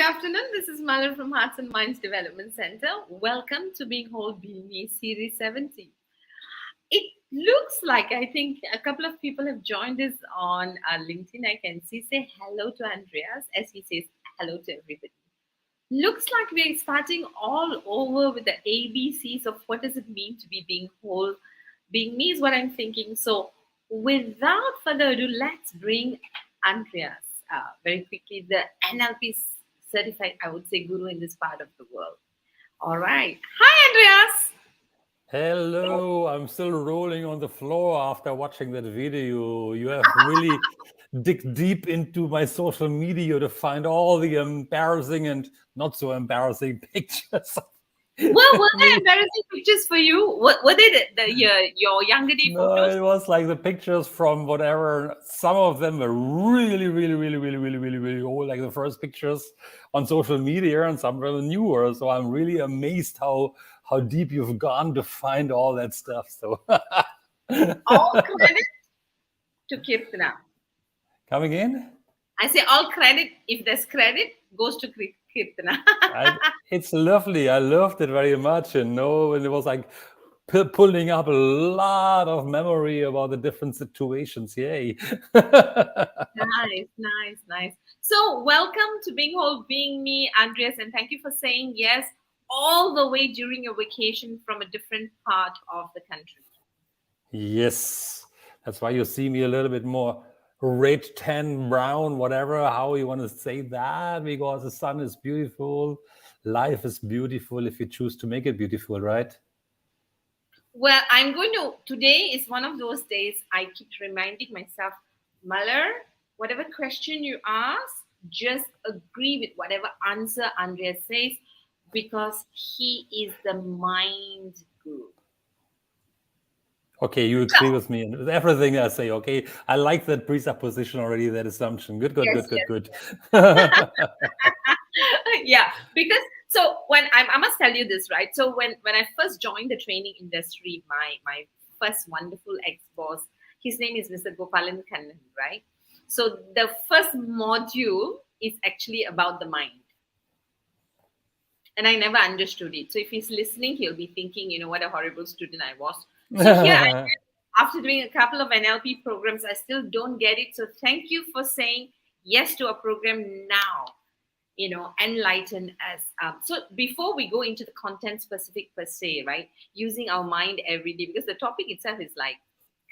afternoon. This is Malin from Hearts and Minds Development Center. Welcome to Being Whole, Being Me, Series 70. It looks like I think a couple of people have joined us on LinkedIn. I can see. Say hello to Andreas as he says hello to everybody. Looks like we're starting all over with the ABCs of what does it mean to be being whole. Being me is what I'm thinking. So without further ado, let's bring Andreas very quickly, the NLP certified, I would say, guru in this part of the world. All right. Hi, Andreas. Hello, I'm still rolling on the floor after watching that video. You have really dig deep into my social media to find all the embarrassing and not so embarrassing pictures. Well, were there embarrassing pictures for you? Were they your younger day No, photos? it was like the pictures from whatever. Some of them were really old, like the first pictures on social media, and some were newer. So I'm really amazed how deep you've gone to find all that stuff. So All credit to Kirtana. coming in. I say all credit, if there's credit, goes to Kirtana. It's lovely. I loved it very much. And it was like pulling up a lot of memory about the different situations. Yay. Nice. So, welcome to Being Whole, Being Me, Andreas, and thank you for saying yes all the way during your vacation from a different part of the country. Yes. That's why you see me a little bit more red, tan, brown, whatever, how you want to say that, because the sun is beautiful. Life is beautiful if you choose to make it beautiful, right? Well, today is one of those days I keep reminding myself, Muller, whatever question you ask, just agree with whatever answer Andreas says, because he is the mind guru. Okay, you agree with me and with everything I say. Okay, I like that presupposition already, that assumption. Good. Yes. Yeah, because so when I must tell you this, right? So when I first joined the training industry, my first wonderful ex-boss, his name is Mr. Gopalan Kannan, right? So the first module is actually about the mind. And I never understood it. So if he's listening, he'll be thinking, what a horrible student I was. So here I am, after doing a couple of NLP programs, I still don't get it. So thank you for saying yes to a program now. Enlighten us. So before we go into the content specific per se, right, using our mind every day, because the topic itself is like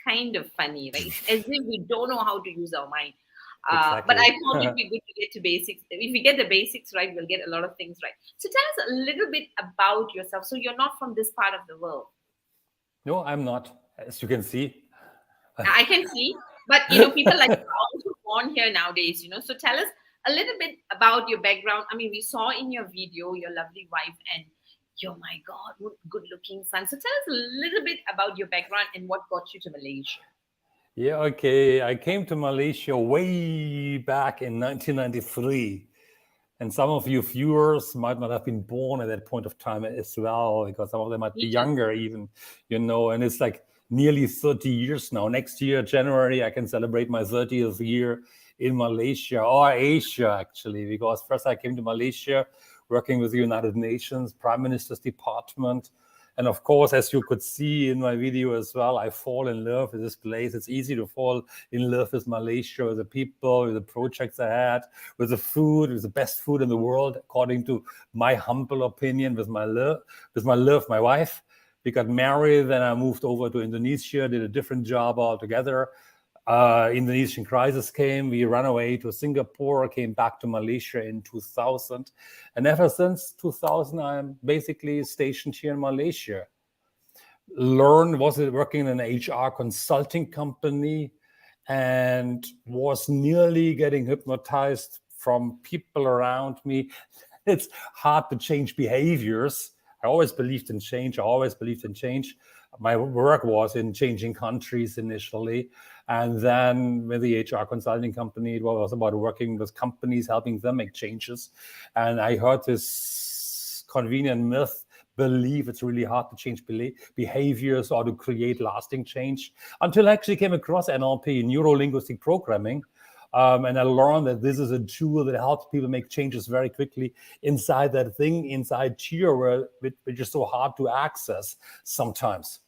kind of funny, right? It's as if we don't know how to use our mind. Exactly. But I thought it'd be good to get to basics. If we get the basics right, we'll get a lot of things right. So tell us a little bit about yourself. So you're not from this part of the world. No, I'm not, as you can see. I can see, but people like are also born here nowadays. So tell us a little bit about your background. I mean, we saw in your video your lovely wife and your, my God, what good-looking son. So tell us a little bit about your background and what got you to Malaysia. Yeah, okay. I came to Malaysia way back in 1993. And some of you viewers might not have been born at that point of time as well, because some of them might be younger even, and it's like nearly 30 years now. Next year, January, I can celebrate my 30th year in Malaysia, or Asia, actually, because first I came to Malaysia working with the United Nations Prime Minister's Department. And of course, as you could see in my video as well, I fall in love with this place. It's easy to fall in love with Malaysia, with the people, with the projects I had, with the food. It was the best food in the world, according to my humble opinion, with my love, my wife. We got married, then I moved over to Indonesia, did a different job altogether. Indonesian crisis came, we ran away to Singapore, came back to Malaysia in 2000. And ever since 2000, I'm basically stationed here in Malaysia. Was working in an HR consulting company and was nearly getting hypnotized from people around me. It's hard to change behaviors. I always believed in change. My work was in changing countries initially. And then with the HR consulting company, it was about working with companies, helping them make changes. And I heard this convenient myth, believe it's really hard to change behaviors or to create lasting change, until I actually came across NLP, neuro-linguistic programming. And I learned that this is a tool that helps people make changes very quickly inside that thing, inside here, which is so hard to access sometimes.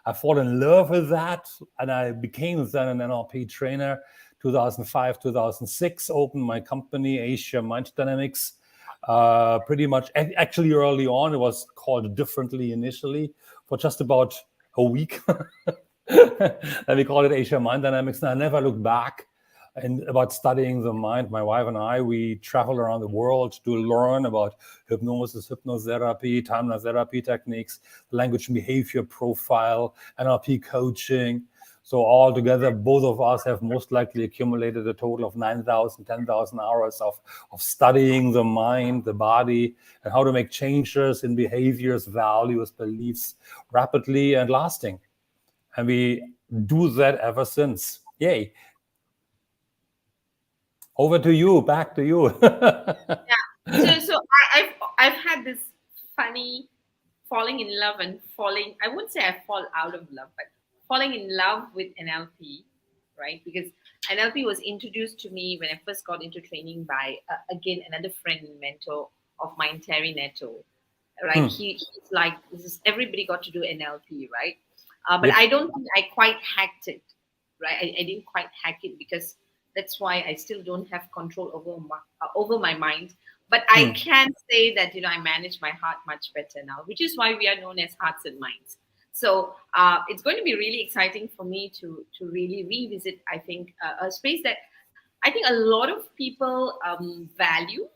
I fall in love with that, and I became then an NLP trainer. 2005, 2006, opened my company, Asia Mind Dynamics. Pretty much, actually early on, it was called differently initially for just about a week. And we call it Asia Mind Dynamics. And I never looked back. And about studying the mind, my wife and I, we travel around the world to learn about hypnosis, hypnotherapy, timeless therapy techniques, language and behavior profile, NLP coaching. So all together, both of us have most likely accumulated a total of 9,000, 10,000 hours of studying the mind, the body, and how to make changes in behaviors, values, beliefs rapidly and lasting. And we do that ever since. Yay. Over to you, back to you. Yeah. So I've had this funny falling in love and falling. I wouldn't say I fall out of love, but falling in love with NLP, right? Because NLP was introduced to me when I first got into training by again another friend and mentor of mine, Terry Netto. Right? He's like, this is everybody got to do NLP, right? But Yep. I don't think I quite hacked it, right? I didn't quite hack it because that's why I still don't have control over my mind. But I can say that I manage my heart much better now, which is why we are known as Hearts and Minds. So it's going to be really exciting for me to really revisit. I think a space that I think a lot of people value.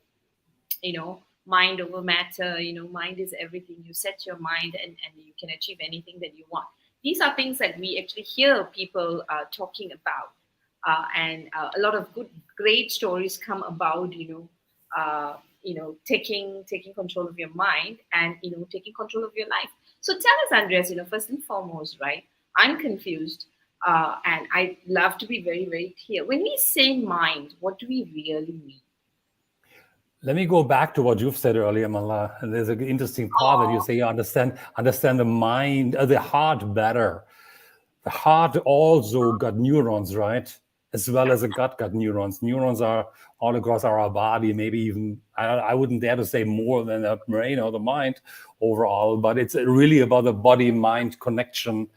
Mind over matter. Mind is everything. You set your mind, and you can achieve anything that you want. These are things that we actually hear people talking about, and a lot of great stories come about. Taking control of your mind and taking control of your life. So tell us, Andreas. First and foremost, right? I'm confused, and I'd love to be very, very clear. When we say mind, what do we really mean? Let me go back to what you've said earlier, Mala. And there's an interesting part that you say you understand the mind, the heart better. The heart also got neurons, right? As well as the gut got neurons. Neurons are all across our body, maybe even, I wouldn't dare to say more than the brain or the mind overall, but it's really about the body-mind connection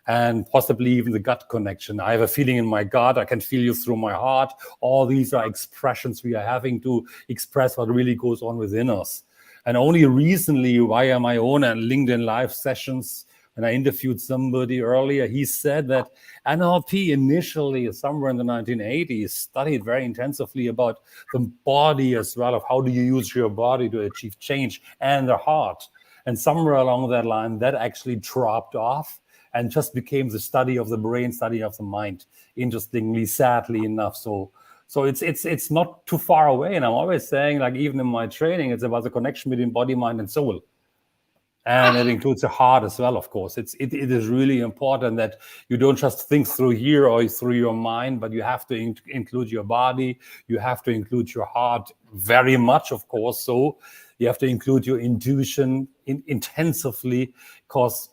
and possibly even the gut connection. I have a feeling in my gut, I can feel you through my heart. All these are expressions we are having to express what really goes on within us. And only recently, via my own and LinkedIn live sessions, when I interviewed somebody earlier, he said that NLP initially, somewhere in the 1980s, studied very intensively about the body as well, of how do you use your body to achieve change, and the heart. And somewhere along that line, that actually dropped off and just became the study of the brain, study of the mind, interestingly, sadly enough. So it's not too far away. And I'm always saying, like, even in my training, it's about the connection between body, mind, and soul. And it includes the heart as well, of course. It is really important that you don't just think through here or through your mind, but you have to include your body. You have to include your heart very much, of course. So you have to include your intuition intensively, because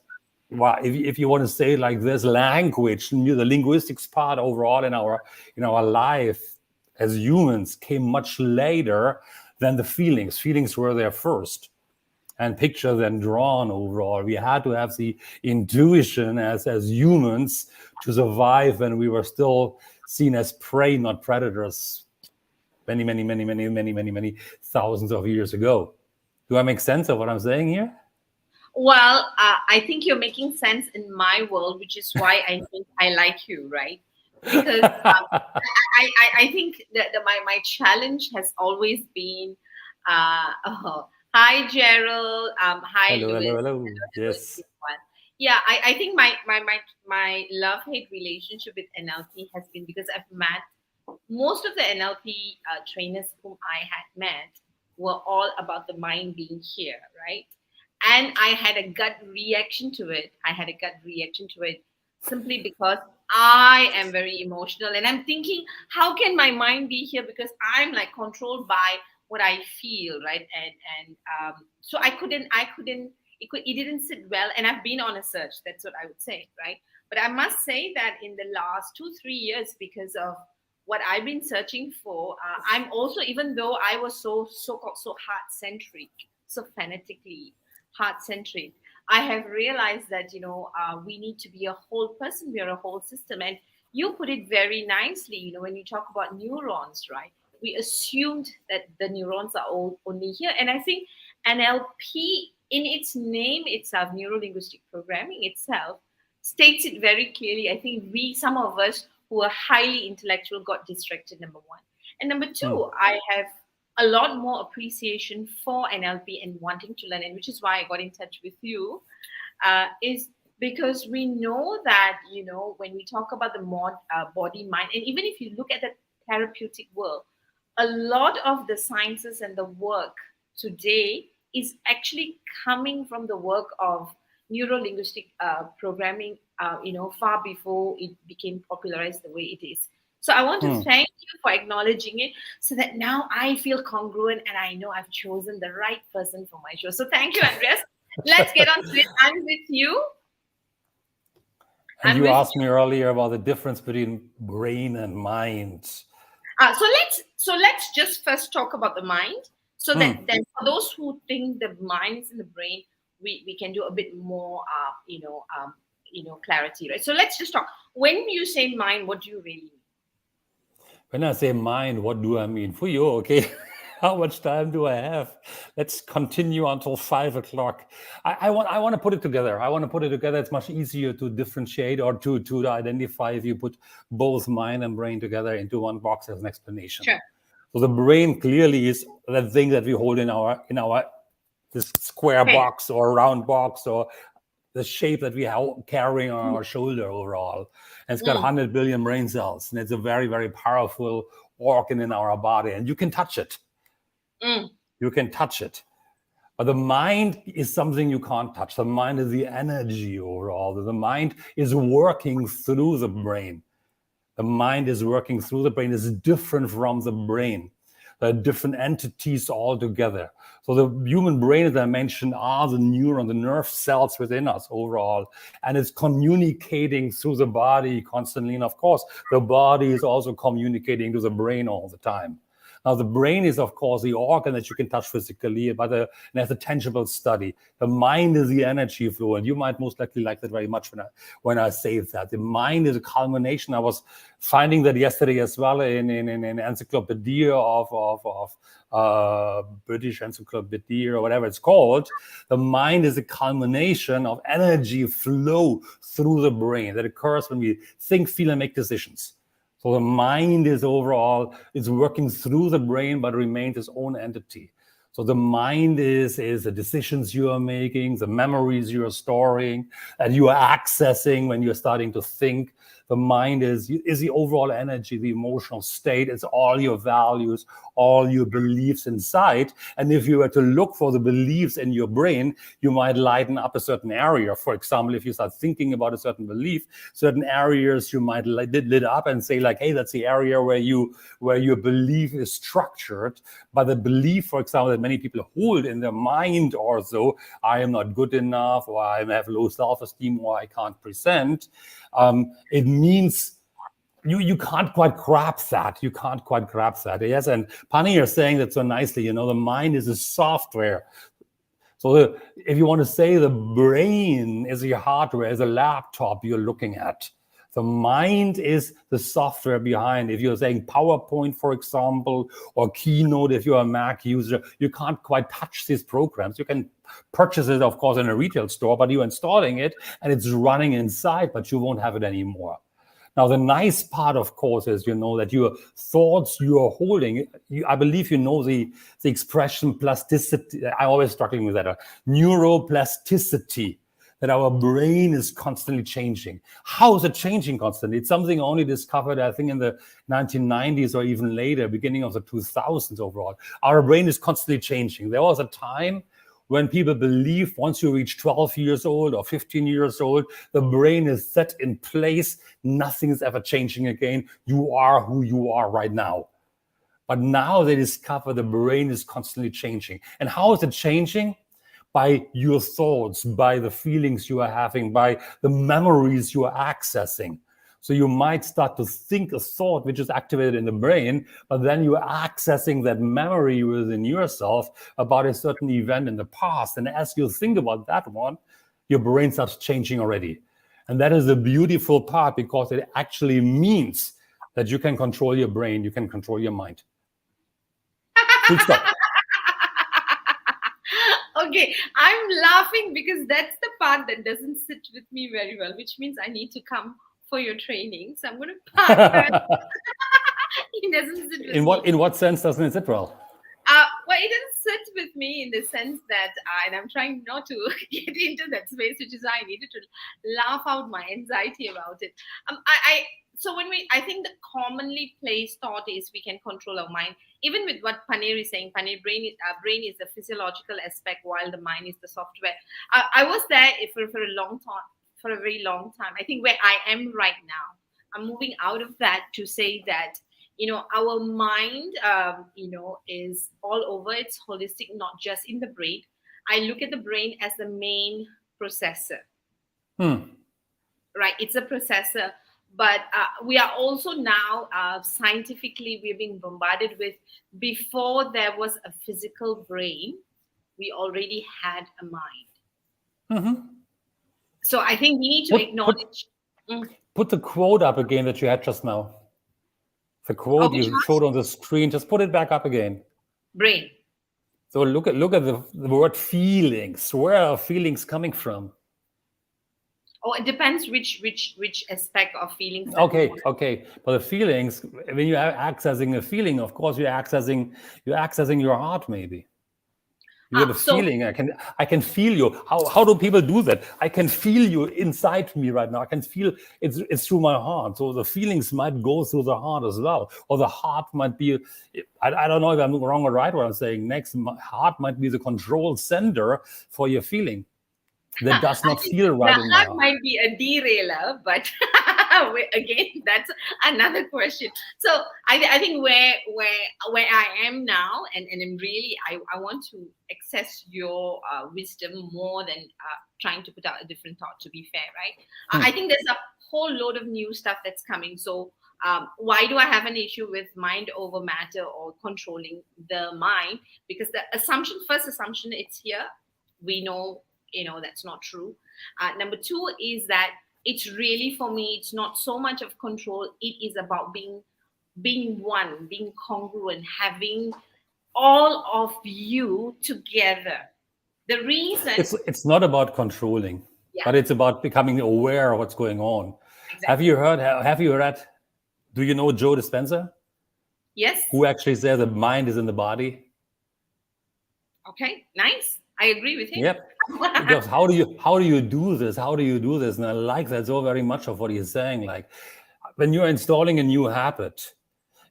if you want to say like this, language, the linguistics part overall in our life as humans came much later than the feelings. Feelings were there first, and pictures and drawn overall. We had to have the intuition as humans to survive when we were still seen as prey, not predators, many thousands of years ago. Do I make sense of what I'm saying here? Well, I think you're making sense in my world, which is why I think I like you, right? Because I think that my challenge has always been, hi Gerald, hi Hello, Louis, hello, hello. hello Yes. everyone. Yeah, I think my love hate relationship with NLP has been because I've met most of the NLP trainers whom I had met were all about the mind being here, right? And I had a gut reaction to it. I had a gut reaction to it simply because I am very emotional and I'm thinking, how can my mind be here? Because I'm like controlled by what I feel, right? And so it didn't sit well. And I've been on a search. That's what I would say, right? But I must say that in the last 2-3 years, because of what I've been searching for, I'm also, even though I was so-called so heart-centric, so fanatically heart-centric, I have realized that, we need to be a whole person, we are a whole system. And you put it very nicely, when you talk about neurons, right? We assumed that the neurons are all only here. And I think NLP, in its name itself, neuro linguistic programming itself, states it very clearly. I think some of us who are highly intellectual got distracted, number one. And number Hmm. two, I have a lot more appreciation for NLP and wanting to learn, and which is why I got in touch with you, is because we know that, when we talk about the body, mind, and even if you look at the therapeutic world, a lot of the sciences and the work today is actually coming from the work of neuro linguistic programming, far before it became popularized the way it is. So I want to Hmm. thank you for acknowledging it, so that now I feel congruent and I know I've chosen the right person for my show. So thank you, Andreas. Let's get on to it. I'm with you. And I'm you with asked you. me earlier about the difference between brain and mind. So let's just first talk about the mind, so that Hmm. then for those who think the mind is in the brain, we can do a bit more, clarity, right? So let's just talk. When you say mind, what do you really mean? When I say mind, what do I mean? For you, okay. How much time do I have? Let's continue until 5 o'clock. I want to put it together. I want to put it together. It's much easier to differentiate or to identify if you put both mind and brain together into one box as an explanation. Sure. So the brain clearly is the thing that we hold in our this square Okay. box or round box or the shape that we have carrying on our shoulder overall. And it's got Mm, 100 billion brain cells. And it's a very, very powerful organ in our body. And you can touch it. mm, You can touch it. But the mind is something you can't touch. The mind is the energy overall. The mind is working through the brain. The mind is working through the brain. Is different from the brain. There are different entities altogether. So the human brain, as I mentioned, are the neuron, the nerve cells within us overall. And it's communicating through the body constantly. And of course, the body is also communicating to the brain all the time. Now, the brain is, of course, the organ that you can touch physically, but and as a tangible study. The mind is the energy flow, and you might most likely like that very much when I say that. The mind is a culmination. I was finding that yesterday as well in encyclopedia of British Encyclopedia or whatever it's called. The mind is a culmination of energy flow through the brain that occurs when we think, feel, and make decisions. So the mind is overall, it's working through the brain, but remains its own entity. So the mind is the decisions you are making, the memories you are storing, and you are accessing when you're starting to think. The mind is the overall energy, the emotional state. It's all your values, all your beliefs inside. And if you were to look for the beliefs in your brain, you might lighten up a certain area. For example, if you start thinking about a certain belief, certain areas you might lit up and say like, hey, that's the area where your belief is structured. But the belief, for example, that many people hold in their mind or so, I am not good enough, or I have low self-esteem, or I can't present. It means you can't quite grasp that. You can't quite grasp that. Yes, and Pani is saying that so nicely. The mind is a software. So if you want to say the brain is your hardware, is a laptop you're looking at. The mind is the software behind. If you're saying PowerPoint, for example, or Keynote, if you're a Mac user, you can't quite touch these programs. You can purchase it, of course, in a retail store, but you're installing it and it's running inside, but you won't have it anymore. Now, the nice part, of course, is, that your thoughts you are holding, I believe the expression plasticity. I'm always struggling with that. Neuroplasticity, that our brain is constantly changing. How is it changing constantly? It's something only discovered, I think, in the 1990s or even later, beginning of the 2000s overall. Our brain is constantly changing. There was a time when people believe once you reach 12 years old or 15 years old, the brain is set in place. Nothing is ever changing again. You are who you are right now. But now they discover the brain is constantly changing. And how is it changing? By your thoughts, by the feelings you are having, by the memories you are accessing. So you might start to think a thought which is activated in the brain, but then you're accessing that memory within yourself about a certain event in the past. And as you think about that one, your brain starts changing already. And that is the beautiful part, because it actually means that you can control your brain, you can control your mind. Full stop. Okay, I'm laughing because that's the part that doesn't sit with me very well, which means I need to come for your training. So I'm going to park that. It doesn't sit with me. In what sense doesn't it sit well? Well, it doesn't sit with me in the sense that, and I'm trying not to get into that space, which is why I needed to laugh out my anxiety about it. So I think the commonly placed thought is we can control our mind. Even with what Paneer is saying, brain is the physiological aspect, while the mind is the software. I was there for a long time, for a very long time. I think where I am right now, I'm moving out of that to say that, our mind, is all over. It's holistic, not just in the brain. I look at the brain as the main processor. Right? It's a processor. But we are also now, scientifically, we're being bombarded with, before there was a physical brain, we already had a mind. Mm-hmm. So I think we need to acknowledge. Put the quote up again that you had just now. The quote you showed on the screen, just put it back up again. Brain. So look at the word feelings. Where are feelings coming from? Oh, it depends which aspect of feelings. Okay. But the feelings, when you're accessing a feeling, of course you're accessing your heart, maybe. You have a feeling. I can feel you. How do people do that? I can feel you inside me right now. I can feel it's through my heart. So the feelings might go through the heart as well. Or the heart might be, I don't know if I'm wrong or right what I'm saying. Next, heart might be the control center for your feeling. That does not feel right in my heart. That might be a derailer, but again, that's another question. So I think where I am now, and I'm really, I want to access your wisdom more than trying to put out a different thought, to be fair, right? I think there's a whole load of new stuff that's coming. So why do I have an issue with mind over matter or controlling the mind? Because the first assumption, it's here. We know, that's not true. Number two is that it's really, for me, it's not so much of control. It is about being one, being congruent, having all of you together. The reason it's not about controlling, but it's about becoming aware of what's going on. Exactly. Have you heard? Do you know Joe Dispenza? Yes. Who actually says the mind is in the body? Okay, nice. I agree with him. Yep. Because how do you do this? How do you do this? And I like that so very much of what he's saying. Like, when you're installing a new habit,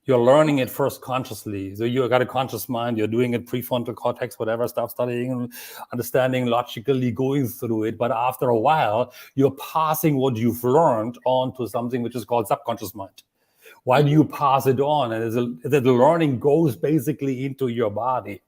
you're learning it first consciously. So you got a conscious mind. You're doing it prefrontal cortex, whatever stuff, studying, understanding, logically going through it. But after a while, you're passing what you've learned on to something which is called subconscious mind. Why do you pass it on? And the learning goes basically into your body.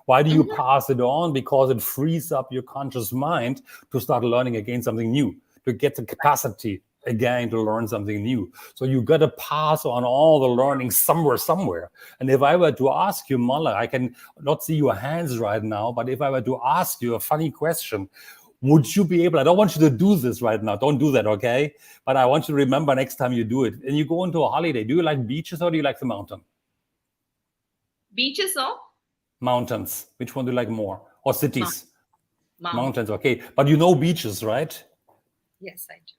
Why do you pass it on? Because it frees up your conscious mind to start learning again something new, to get the capacity again to learn something new. So you got to pass on all the learning somewhere. And if I were to ask you, Mala, I can not see your hands right now, but if I were to ask you a funny question, would you be able, I don't want you to do this right now. Don't do that, okay? But I want you to remember next time you do it. And you go into a holiday, do you like beaches or do you like the mountain? Beaches or? Mountains. Which one do you like more? Or cities? Mountains, okay. But you know beaches, right? Yes, I do.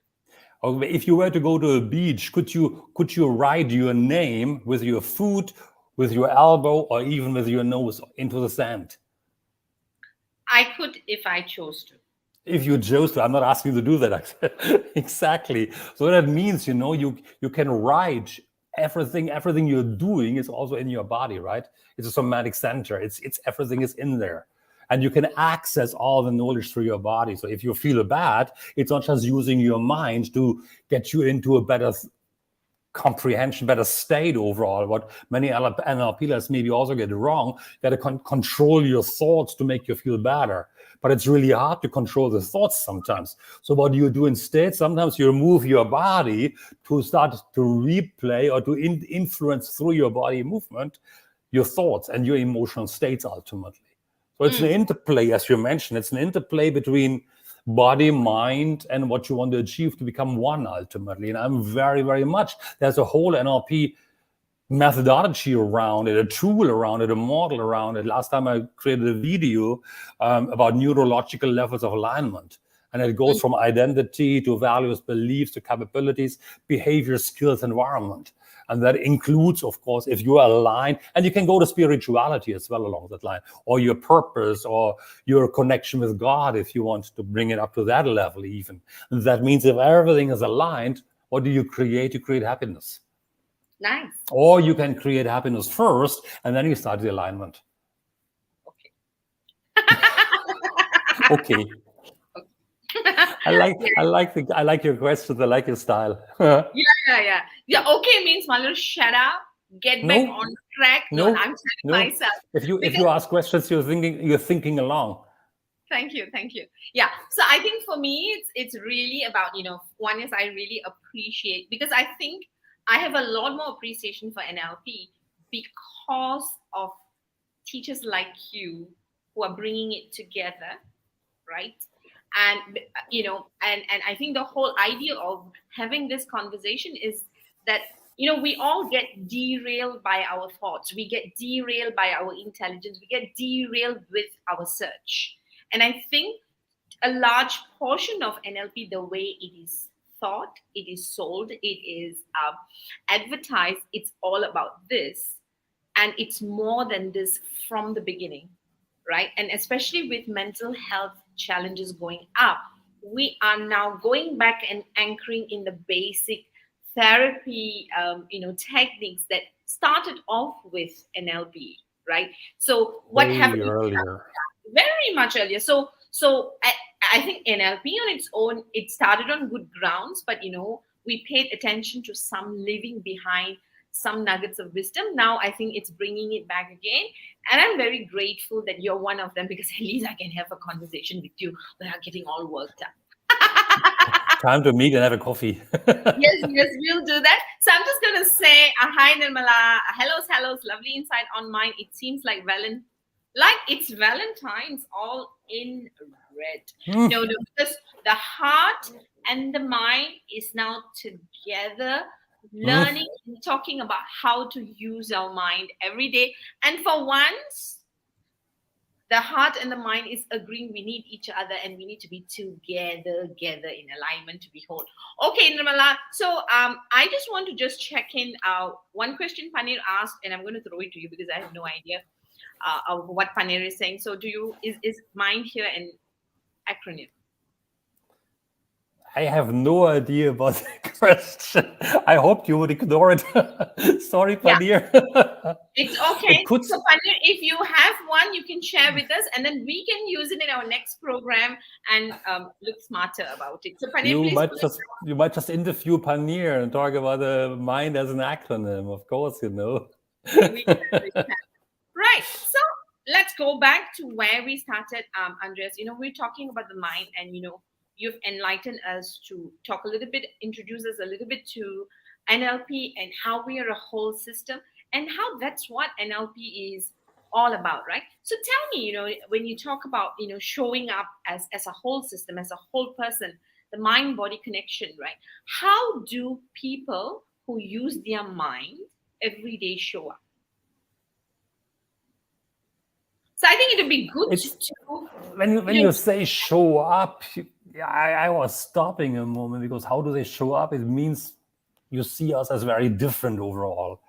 Okay. If you were to go to a beach, could you write your name with your foot, with your elbow, or even with your nose into the sand? I could if I chose to. If you chose to. I'm not asking you to do that. Exactly. So that means, you can write everything you're doing is also in your body, right? It's a somatic center. It's everything is in there. And you can access all the knowledge through your body. So if you feel bad, it's not just using your mind to get you into a better comprehension, better state overall. What many NLPers maybe also get wrong, you got to control your thoughts to make you feel better. But it's really hard to control the thoughts sometimes. So what do you do instead? Sometimes you move your body to start to replay or to influence through your body movement, your thoughts and your emotional states ultimately. So it's an interplay, as you mentioned. It's an interplay between body, mind, and what you want to achieve to become one ultimately. And I'm very, very much, there's a whole NLP methodology around it, a tool around it, a model around it. Last time I created a video about neurological levels of alignment. And it goes from identity to values, beliefs, to capabilities, behavior, skills, environment. And that includes, of course, if you are aligned, and you can go to spirituality as well along that line, or your purpose, or your connection with God, if you want to bring it up to that level even. And that means if everything is aligned, what do you create? You create happiness. Nice. Or you can create happiness first, and then you start the alignment. Okay. I like your questions. I like your style. Yeah. Okay means Malu, shut up, get back on track. No, I'm telling myself. If you ask questions, you're thinking along. Thank you. Yeah. So I think for me, it's really about, one is I really appreciate, because I think I have a lot more appreciation for NLP because of teachers like you who are bringing it together, right? And and I think the whole idea of having this conversation is that we all get derailed by our thoughts, we get derailed by our intelligence, we get derailed with our search. And I think a large portion of NLP, the way it is thought, it is sold, it is advertised, it's all about this, and it's more than this from the beginning, right? And especially with mental health challenges going up, we are now going back and anchoring in the basic therapy techniques that started off with NLP, right? So what happened earlier, very much earlier. So I think NLP on its own, it started on good grounds, but we paid attention to some living behind some nuggets of wisdom. Now I think it's bringing it back again, and I'm very grateful that you're one of them, because at least I can have a conversation with you without getting all worked up. Time to meet and have a coffee. yes, we'll do that. So I'm just going to say hi Nirmala, hellos, lovely insight on mine. It seems like it's Valentine's all in red. No, because the heart and the mind is now together, learning and talking about how to use our mind every day. And for once, the heart and the mind is agreeing we need each other, and we need to be together in alignment to be whole. Okay, Nirmala. So I just want to just check in. One question Panir asked, and I'm going to throw it to you because I have no idea of what Panir is saying. So is mind here an acronym? I have no idea about the question. I hoped you would ignore it. Sorry, Panir. Yeah. It's okay. So, Panir, if you have one, you can share with us, and then we can use it in our next program and look smarter about it. So, Panir, you might just interview Panir and talk about the mind as an acronym. Of course, We can. Right. So let's go back to where we started, Andreas. We're talking about the mind, and you've enlightened us to talk a little bit, introduce us a little bit to NLP and how we are a whole system, and how that's what NLP is all about, right? So tell me, when you talk about, showing up as a whole system, as a whole person, the mind-body connection, right? How do people who use their mind every day show up? So I think it would be good to... When you say show up, I was stopping a moment, because how do they show up? It means you see us as very different overall.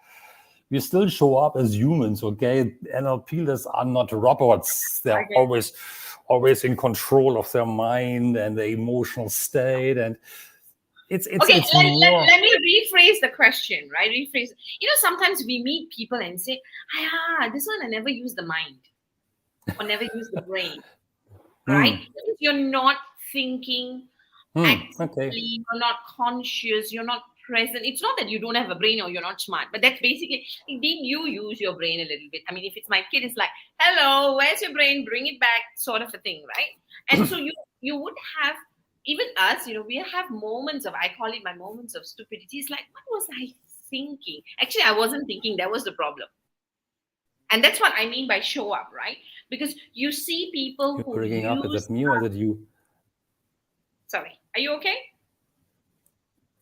We still show up as humans, okay? NLPers are not robots. They're always in control of their mind and the emotional state, and it's okay. It's let me rephrase the question, right? Sometimes we meet people and say, this one I never use the mind, or never use the brain, right? You're not thinking actively, you're not conscious, you're not present. It's not that you don't have a brain or you're not smart, but that's basically, indeed, you use your brain a little bit. I mean, if it's my kid, it's like, hello, where's your brain? Bring it back, sort of a thing, right? And so you would have, even us, we have moments of, I call it my moments of stupidity. It's like, what was I thinking? Actually, I wasn't thinking. That was the problem. And that's what I mean by show up, right? Because you see people who You're breaking up. Is it me or is it you? Sorry, are you okay?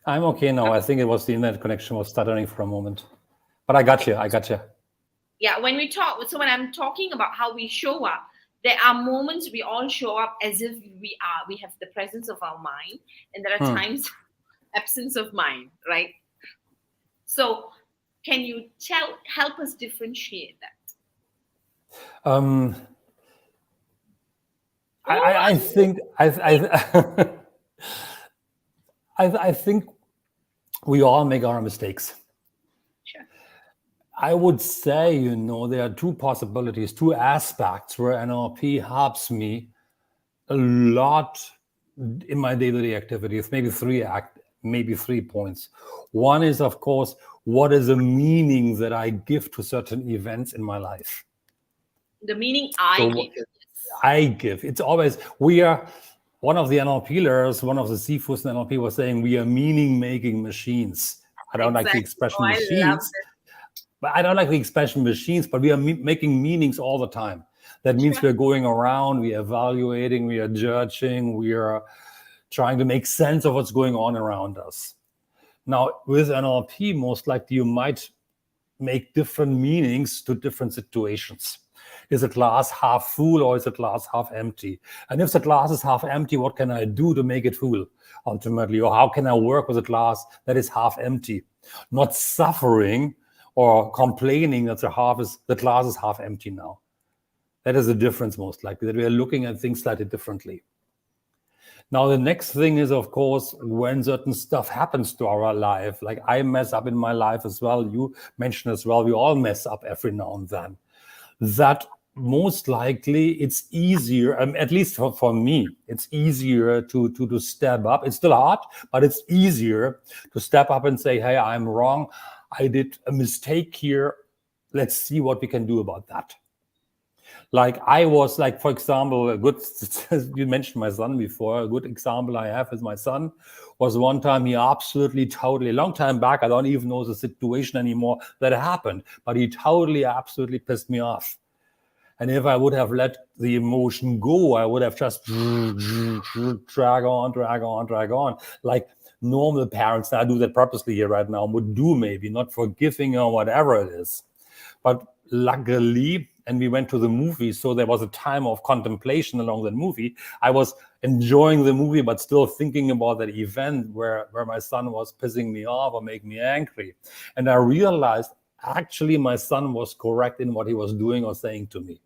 I'm okay now. I think it was the internet connection was stuttering for a moment. But I got you. Yeah, when I'm talking about how we show up, there are moments we all show up as if we have the presence of our mind, and there are times absence of mind, right? So can you help us differentiate that? I think I think we all make our mistakes. Sure. I would say, there are two possibilities, two aspects where NLP helps me a lot in my daily activities, maybe three points. One is, of course, what is the meaning that I give to certain events in my life? The meaning I give. It's always, we are, one of the NLPers, one of the CFUs in NLP was saying, we are meaning-making machines. I don't like the expression machines. But I don't like the expression machines, but we are making meanings all the time. That means we're going around, we are evaluating, we are judging, we are trying to make sense of what's going on around us. Now, with NLP, most likely you might make different meanings to different situations. Is the glass half full or is the glass half empty? And if the glass is half empty, what can I do to make it full ultimately? Or how can I work with a glass that is half empty? Not suffering or complaining that the glass is half empty now. That is the difference, most likely, that we are looking at things slightly differently. Now, the next thing is, of course, when certain stuff happens to our life, like I mess up in my life as well. You mentioned as well, we all mess up every now and then. That most likely it's easier, at least for me, it's easier to step up. It's still hard, but it's easier to step up and say, hey, I'm wrong. I did a mistake here. Let's see what we can do about that. Like for example, you mentioned my son before. A good example I have is my son was one time he absolutely, totally, a long time back, I don't even know the situation anymore that happened, but he totally, absolutely pissed me off. And if I would have let the emotion go, I would have just drag on, like normal parents, and I do that purposely here right now, would do, maybe not forgiving or whatever it is. But luckily, and we went to the movie, so there was a time of contemplation along the movie. I was enjoying the movie, but still thinking about that event where my son was pissing me off or making me angry. And I realized, actually, my son was correct in what he was doing or saying to me.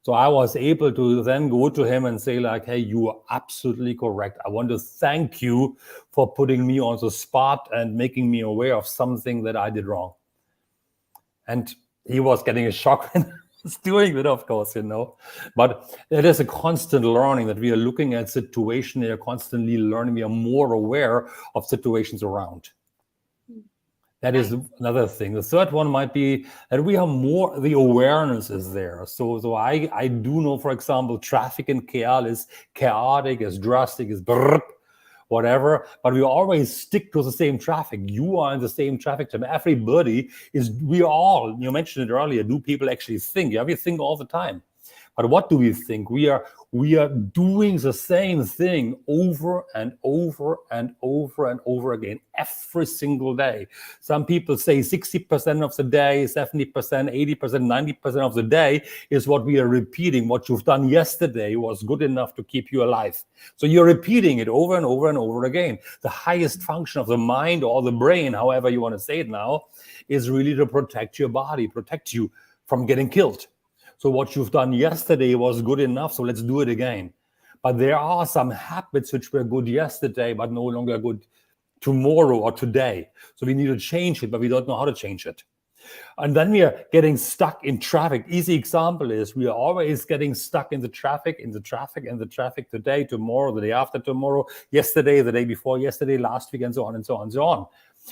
So I was able to then go to him and say, like, hey, you are absolutely correct. I want to thank you for putting me on the spot and making me aware of something that I did wrong. And he was getting a shock when I was doing it, of course, But it is a constant learning that we are looking at situations, we are constantly learning, we are more aware of situations around. That is another thing. The third one might be that we are more, the awareness is there. So I do know, for example, traffic in KL is chaotic, is drastic, is whatever, but we always stick to the same traffic. You are in the same traffic jam. Everybody is, you mentioned it earlier, do people actually think? Yeah, we think all the time. But what do we think? We are doing the same thing over and over and over and over again every single day. Some people say 60% of the day, 70%, 80%, 90% of the day is what we are repeating. What you've done yesterday was good enough to keep you alive. So you're repeating it over and over and over again. The highest function of the mind or the brain, however you want to say it now, is really to protect your body, protect you from getting killed. So what you've done yesterday was good enough, so let's do it again. But there are some habits which were good yesterday, but no longer good tomorrow or today. So we need to change it, but we don't know how to change it. And then we are getting stuck in traffic. Easy example is we are always getting stuck in the traffic, today, tomorrow, the day after tomorrow, yesterday, the day before yesterday, last week, and so on and so on and so on.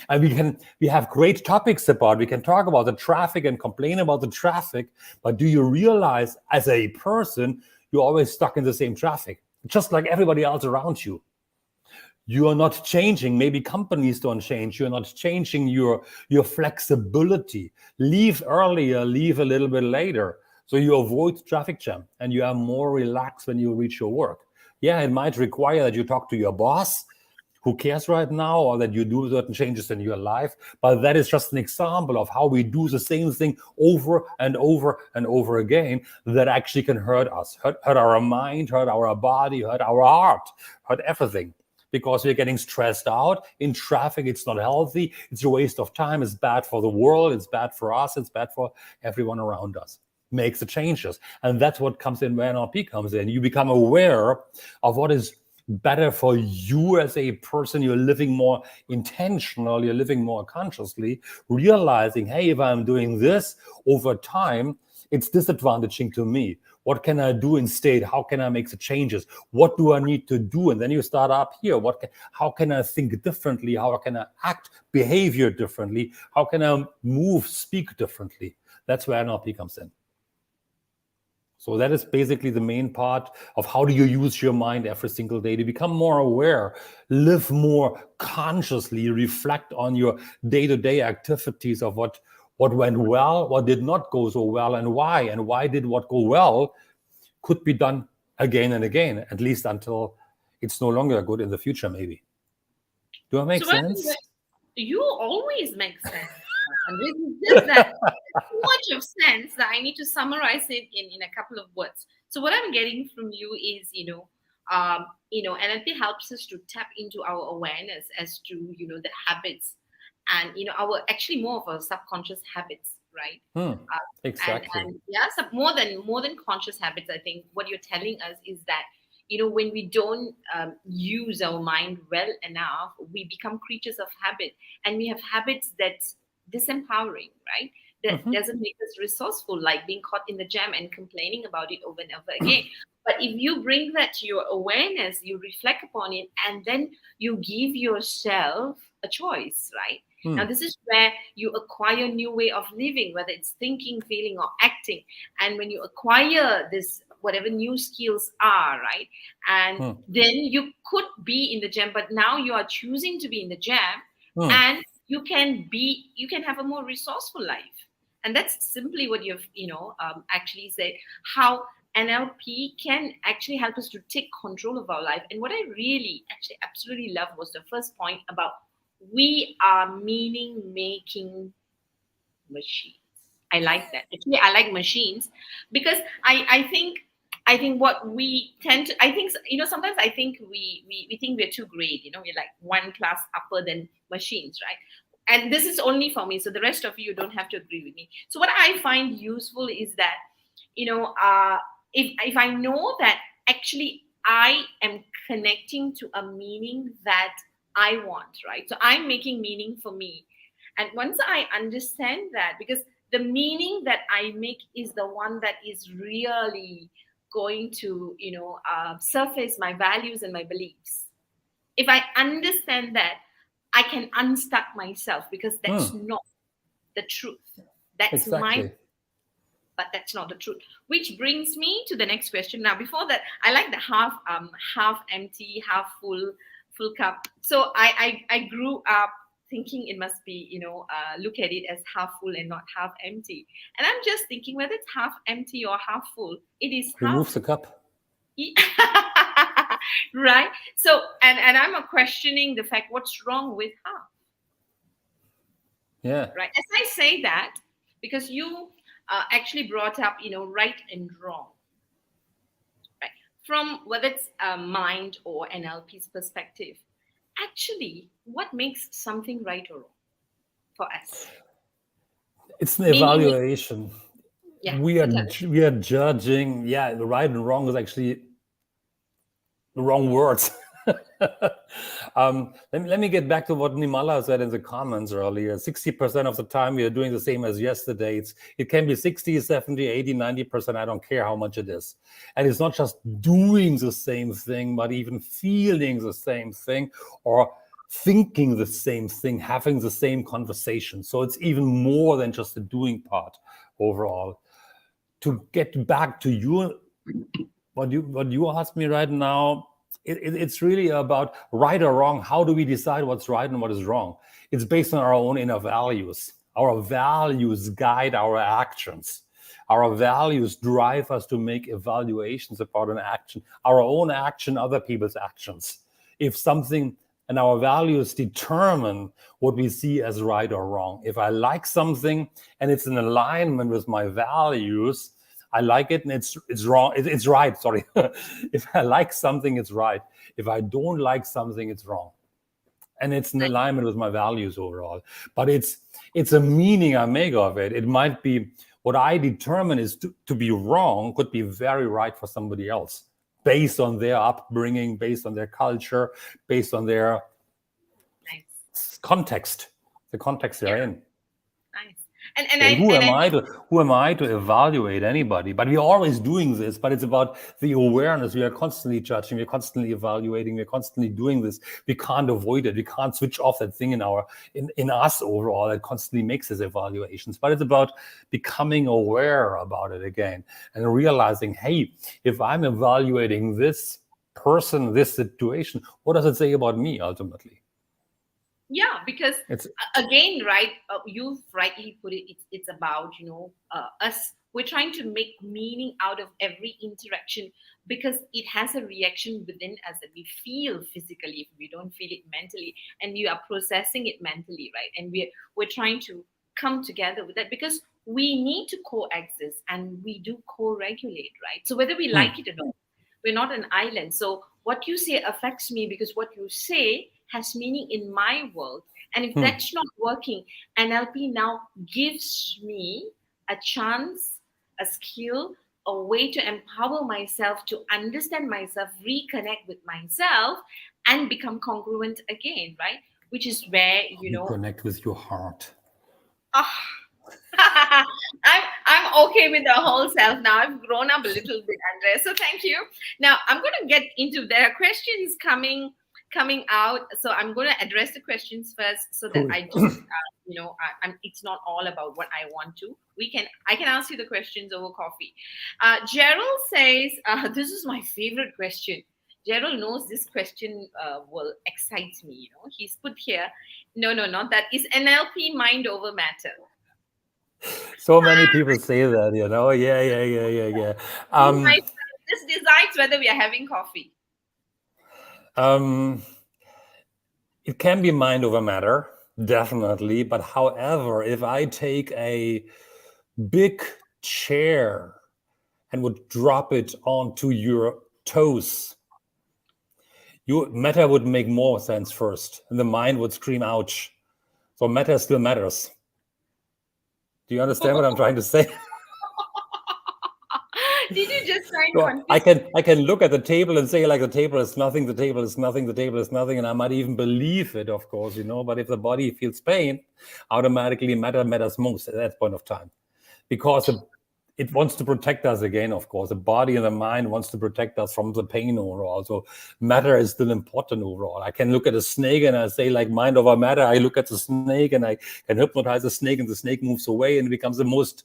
And we have great topics about, we can talk about the traffic and complain about the traffic, but do you realize as a person, you're always stuck in the same traffic, just like everybody else around you? You are not changing. Maybe companies don't change. You're not changing your flexibility. Leave earlier, leave a little bit later. So you avoid traffic jam and you are more relaxed when you reach your work. Yeah, it might require that you talk to your boss, who cares right now, or that you do certain changes in your life. But that is just an example of how we do the same thing over and over and over again that actually can hurt us, hurt our mind, hurt our body, hurt our heart, hurt everything. Because we're getting stressed out in traffic. It's not healthy. It's a waste of time. It's bad for the world. It's bad for us. It's bad for everyone around us. Make the changes. And that's what comes in when NLP comes in. You become aware of what is better for you as a person. You're living more intentional, you're living more consciously, realizing, hey, if I'm doing this over time, it's disadvantaging to me. What can I do instead? How can I make the changes? What do I need to do? And then you start up here. How can I think differently? How can I act, behavior differently? How can I move, speak differently? That's where NLP comes in. So that is basically the main part of how do you use your mind every single day to become more aware, live more consciously, reflect on your day-to-day activities of what went well, what did not go so well, and why did what go well could be done again and again, at least until it's no longer good in the future, maybe. Do I make sense? You always make sense. And this is just that too much of sense that I need to summarize it in a couple of words. So what I'm getting from you is, NLP helps us to tap into our awareness as to, the habits and, our actually more of our subconscious habits, right? Exactly. And yeah, more than conscious habits, I think what you're telling us is that, when we don't use our mind well enough, we become creatures of habit, and we have habits that's disempowering, right? That doesn't make us resourceful, like being caught in the jam and complaining about it over and over again. But if you bring that to your awareness, you reflect upon it, and then you give yourself a choice, right? Now, this is where you acquire new way of living, whether it's thinking, feeling, or acting. And when you acquire this, whatever new skills are, right? And then you could be in the jam, but now you are choosing to be in the jam, and you can have a more resourceful life. And that's simply what you've, actually said, how NLP can actually help us to take control of our life. And what I really actually absolutely love was the first point about we are meaning-making machines. I like that. Actually, I like machines because I think what we tend to, I think, sometimes I think we think we're too great. We're like one class upper than machines, right? And this is only for me. So the rest of you don't have to agree with me. So what I find useful is that, if I know that actually I am connecting to a meaning that I want, right? So I'm making meaning for me. And once I understand that, because the meaning that I make is the one that is really going to, surface my values and my beliefs. If I understand that, I can unstuck myself, because that's not the truth. That's exactly. But that's not the truth. Which brings me to the next question. Now, before that, I like the half empty, half full cup. So I grew up thinking it must be, look at it as half full and not half empty. And I'm just thinking whether it's half empty or half full, it is Remove half. the cup. Right. So, and I'm questioning the fact, what's wrong with half? Yeah. Right. As I say that, because you actually brought up, right and wrong. Right. From whether it's mind or NLP's perspective, actually, what makes something right or wrong for us? It's an evaluation. Yeah, we are judging. Yeah, the right and wrong is actually the wrong words. Let me get back to what Nimala said in the comments earlier. 60% of the time we are doing the same as yesterday. It can be 60, 70, 80, 90%. I don't care how much it is. And it's not just doing the same thing, but even feeling the same thing or thinking the same thing, having the same conversation. So it's even more than just the doing part overall. To get back to you, what you asked me right now, it's really about right or wrong. How do we decide what's right and what is wrong? It's based on our own inner values. Our values guide our actions. Our values drive us to make evaluations about an action, our own action, other people's actions. If something, and our values determine what we see as right or wrong. If I like something and it's in alignment with my values, I like it and it's wrong. It's right. Sorry. If I like something, it's right. If I don't like something, it's wrong. And it's in alignment with my values overall. But it's a meaning I make of it. It might be what I determine is to be wrong, could be very right for somebody else, based on their upbringing, based on their culture, based on their context, the context they're in. Nice. Who am I to evaluate anybody? But we're always doing this, but it's about the awareness. We are constantly judging, we're constantly evaluating, we're constantly doing this. We can't avoid it. We can't switch off that thing in us overall that constantly makes these evaluations. But it's about becoming aware about it again and realizing, hey, if I'm evaluating this person, this situation, what does it say about me ultimately? Yeah, because again, right, you've rightly put it. It's about us. We're trying to make meaning out of every interaction because it has a reaction within us that we feel physically if we don't feel it mentally, and we are processing it mentally, right? And we're trying to come together with that because we need to coexist and we do co-regulate, right? So whether we like it or not, we're not an island. So what you say affects me because what you say has meaning in my world. And if that's not working, NLP now gives me a chance, a skill, a way to empower myself to understand myself, reconnect with myself, and become congruent again, right? Which is where, connect with your heart. I'm okay with the whole self now. I've grown up a little bit, Andreas. So thank you. Now I'm going to get into there are questions coming out. So I'm going to address the questions first, so that I just, it's not all about what I want to. I can ask you the questions over coffee. Gerald says, this is my favorite question. Gerald knows this question will excite me. He's put here, no, not that. Is NLP mind over matter? So many people say that, Yeah. This decides whether we are having coffee. It can be mind over matter, definitely. But however, if I take a big chair and would drop it onto your toes, matter would make more sense first, and the mind would scream, ouch. So matter still matters. Do you understand what I'm trying to say? Did you just try to I can look at the table and say, like, the table is nothing, the table is nothing, the table is nothing, and I might even believe it, of course, but if the body feels pain, automatically matter matters most at that point of time, because it wants to protect us again, of course. The body and the mind wants to protect us from the pain overall. So matter is still important overall. I can look at a snake and I say, like, mind over matter. I look at the snake and I can hypnotize the snake, and the snake moves away and becomes the most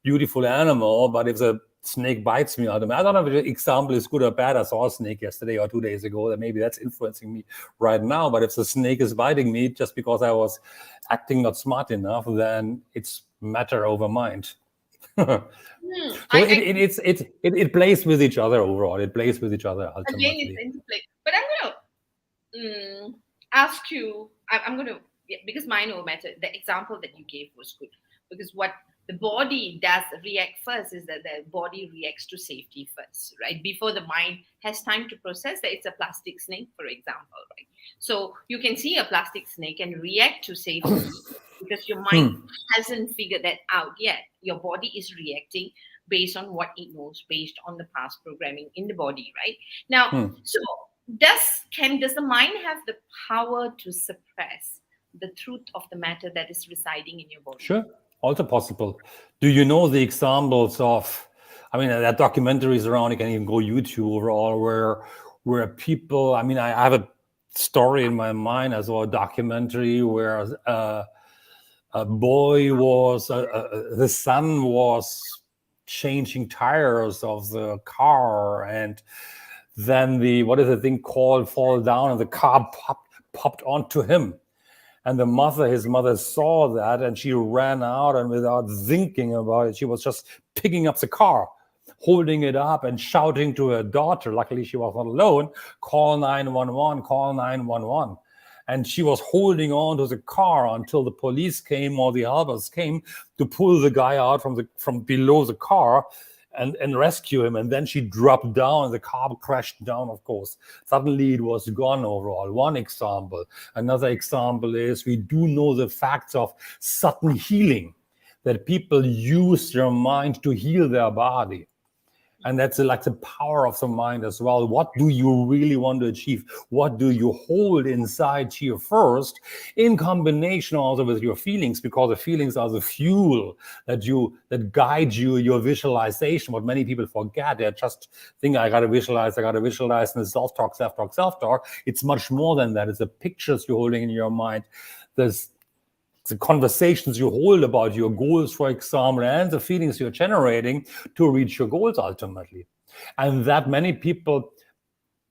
beautiful animal. But if the snake bites me, I don't know if the example is good or bad. I saw a snake yesterday or 2 days ago, that maybe that's influencing me right now. But if the snake is biting me just because I was acting not smart enough, then it's matter over mind. So it plays with each other overall. It plays with each other ultimately. Again, it's interplay. But I'm going to ask you, because mind over matter, the example that you gave was good. Because what the body does react first is that the body reacts to safety first, right? Before the mind has time to process that it's a plastic snake, for example, right? So you can see a plastic snake and react to safety because your mind hasn't figured that out yet. Your body is reacting based on what it knows, based on the past programming in the body, right? Now, so does the mind have the power to suppress the truth of the matter that is residing in your body? Sure, also possible. Do you know the examples of? I mean, there are documentaries around. You can even go YouTube or where people. I mean, I have a story in my mind. I saw a documentary where a boy was the son was changing tires of the car, and then the what is the thing called fall down, and the car popped onto him. And his mother saw that, and she ran out, and without thinking about it, she was just picking up the car, holding it up and shouting to her daughter. Luckily, she was not alone. Call 911, call 911. And she was holding on to the car until the police came or the helpers came to pull the guy out from below the car and rescue him. And then she dropped down and the car crashed down, of course. Suddenly it was gone overall. One example. Another example is we do know the facts of sudden healing, that people use their mind to heal their body. And that's like the power of the mind as well. What do you really want to achieve? What do you hold inside here first, in combination also with your feelings, because the feelings are the fuel that guide you, your visualization. What many people forget, they just think, I got to visualize, and self-talk. It's much more than that. It's the pictures you're holding in your mind. There's the conversations you hold about your goals, for example, and the feelings you're generating to reach your goals ultimately. And that many people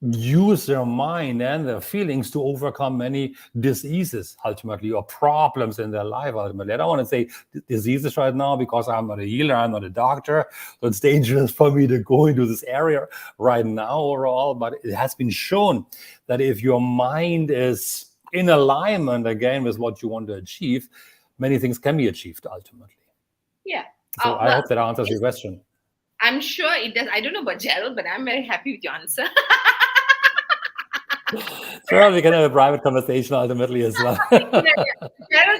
use their mind and their feelings to overcome many diseases ultimately, or problems in their life ultimately. I don't want to say diseases right now because I'm not a healer, I'm not a doctor, so it's dangerous for me to go into this area right now overall, but it has been shown that if your mind is in alignment again with what you want to achieve, many things can be achieved ultimately. Yeah. So I hope that answers your question. I'm sure it does. I don't know about Gerald, but I'm very happy with your answer. Sure, we can have a private conversation ultimately as well. Gerald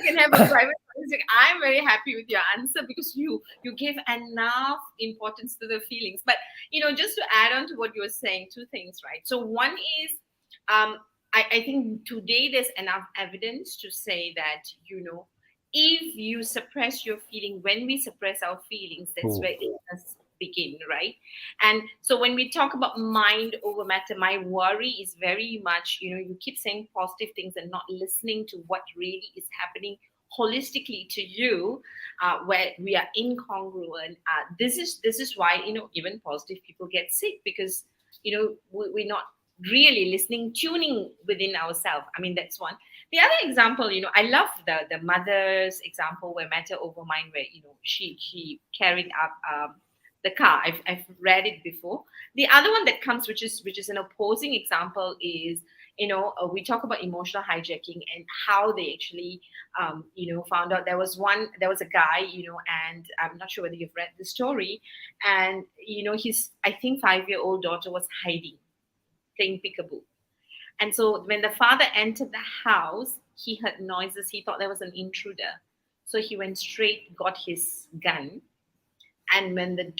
can have a private conversation. I'm very happy with your answer because you gave enough importance to the feelings. But just to add on to what you were saying, two things, right? So one is, I think today there's enough evidence to say that, if you suppress your feeling, when we suppress our feelings, that's where illness begin, right? And so when we talk about mind over matter, my worry is very much, you keep saying positive things and not listening to what really is happening holistically to you, where we are incongruent. This is why, even positive people get sick, because, we're not really listening, tuning within ourselves. I mean, that's one. The other example, I love the mother's example where matter over mind, where, she carried up the car. I've read it before. The other one that comes, which is an opposing example, is, we talk about emotional hijacking and how they actually, found out there was a guy, and I'm not sure whether you've read the story, and, his, I think, 5-year-old daughter was hiding, playing peekaboo. And so when the father entered the house, he heard noises. He thought there was an intruder. So he went straight, got his gun. And when the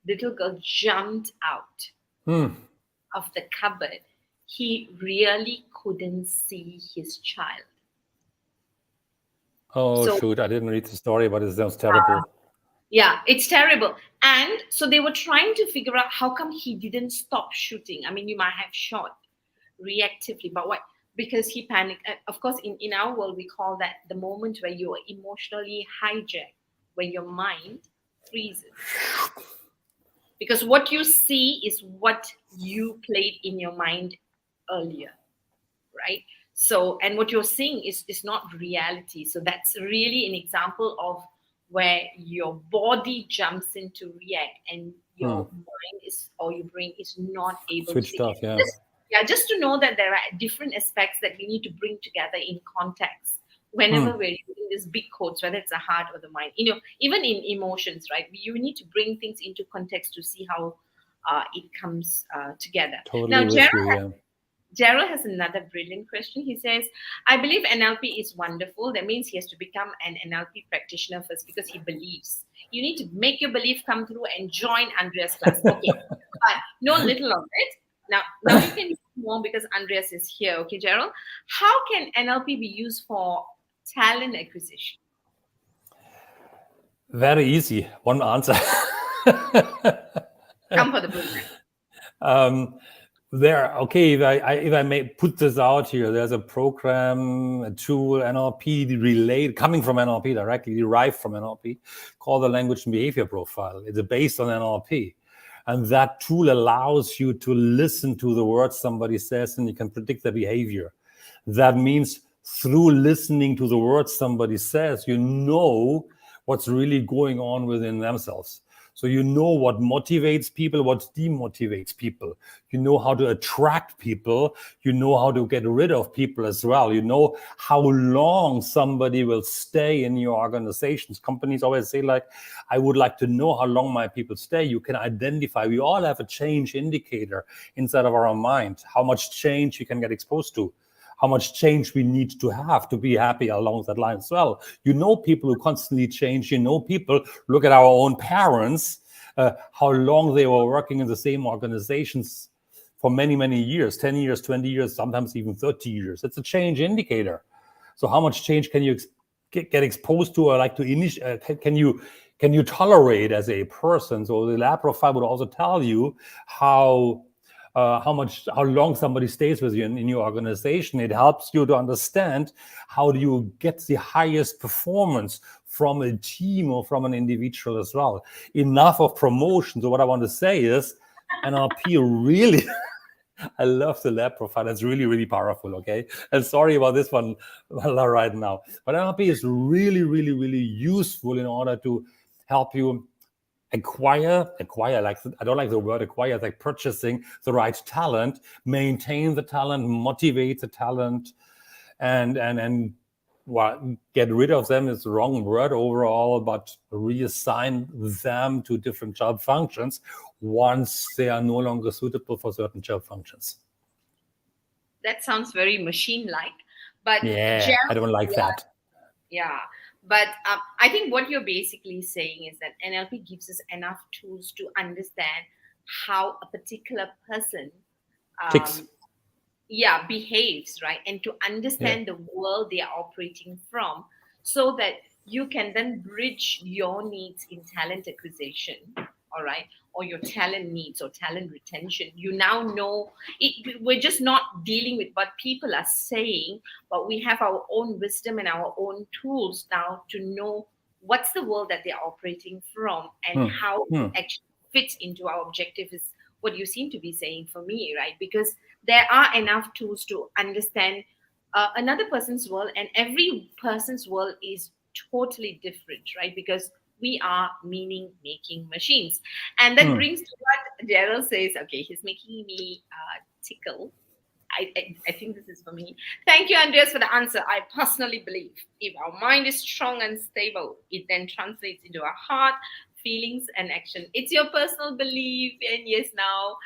little girl jumped out of the cupboard, he really couldn't see his child. Oh, shoot. I didn't read the story, but it sounds terrible. Yeah, it's terrible. And so they were trying to figure out how come he didn't stop shooting. I mean, you might have shot reactively, but why? Because he panicked. Of course, in our world, we call that the moment where you are emotionally hijacked, where your mind freezes. Because what you see is what you played in your mind earlier, right? So, and what you're seeing is not reality. So that's really an example of where your body jumps in to react and your mind is, or your brain is not able Switched to. off, yeah. Just to know that there are different aspects that we need to bring together in context whenever we're using these big quotes, whether it's the heart or the mind. Even in emotions, right? You need to bring things into context to see how it comes together. Totally Now, with you, yeah. Gerald has another brilliant question. He says, I believe NLP is wonderful. That means he has to become an NLP practitioner first because he believes. You need to make your belief come through and join Andreas' class. Okay, but know little of it. Now you can more because Andreas is here. Okay, Gerald, how can NLP be used for talent acquisition? Very easy. One answer. Come for the program. If I may put this out here, there's a program, a tool, NLP related, coming from NLP, directly derived from NLP, called the Language and Behavior Profile. It's based on NLP. And that tool allows you to listen to the words somebody says and you can predict their behavior. That means through listening to the words somebody says, you know what's really going on within themselves. So you know what motivates people, what demotivates people. You know how to attract people. You know how to get rid of people as well. You know how long somebody will stay in your organizations. Companies always say, like, I would like to know how long my people stay. You can identify. We all have a change indicator inside of our mind, how much change you can get exposed to, how much change we need to have to be happy along that line as well. You know people who constantly change. You know people, look at our own parents, how long they were working in the same organizations for many, many years, 10 years, 20 years, sometimes even 30 years. It's a change indicator. So how much change can you get exposed to, or like to initiate? Can you tolerate as a person? So the lab profile would also tell you how long somebody stays with you in your organization. It helps you to understand how do you get the highest performance from a team or from an individual as well. Enough of promotion. So what I want to say is NLP really, I love the lab profile. It's really, really powerful, okay? And sorry about this one right now. But NLP is really, really, really useful in order to help you acquire, like, I don't like the word acquire, like purchasing the right talent, maintain the talent, motivate the talent, and well, get rid of them is the wrong word overall, but reassign them to different job functions once they are no longer suitable for certain job functions. That sounds very machine-like, but yeah, I don't like that. Yeah, but I think what you're basically saying is that NLP gives us enough tools to understand how a particular person behaves, right? And to understand the world they are operating from, so that you can then bridge your needs in talent acquisition, all right, or your talent needs or talent retention. You now know it. We're just not dealing with what people are saying, but we have our own wisdom and our own tools now to know what's the world that they're operating from and how it actually fits into our objective, is what you seem to be saying for me, right? Because there are enough tools to understand another person's world, and every person's world is totally different, right? Because we are meaning making machines. And that brings to what Gerald says. Okay, he's making me tickle. I think this is for me. Thank you, Andreas, for the answer. I personally believe if our mind is strong and stable, it then translates into our heart, feelings, and action. It's your personal belief. And yes, now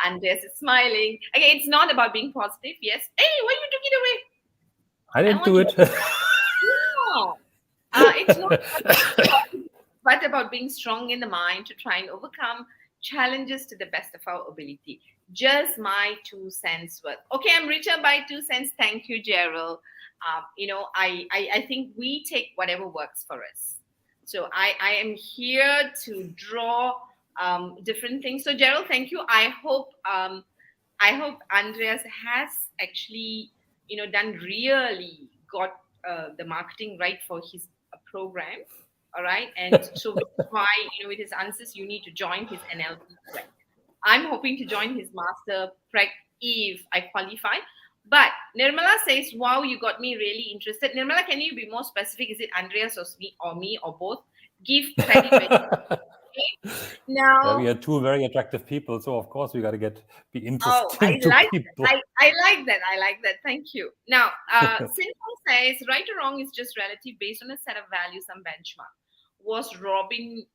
Andreas is smiling. Okay, it's not about being positive. Yes. Hey, why you took it away? I didn't do it. No. It's not but about being strong in the mind to try and overcome challenges to the best of our ability. Just my 2 cents worth. Okay, I'm richer by 2 cents. Thank you, Gerald. I think we take whatever works for us. So I am here to draw different things. So Gerald, thank you. I hope Andreas has actually done really got the marketing right for his program. All right, and so which is why with his answers you need to join his NLP prep. I'm hoping to join his master prep if I qualify. But Nirmala says, wow, you got me really interested. Nirmala, can you be more specific? Is it Andreas or me or both? Give credit. Now we are two very attractive people, so of course we got to be interesting to people. I like that. Thank you. Now, Simple says, right or wrong is just relative based on a set of values and benchmark. Was Robin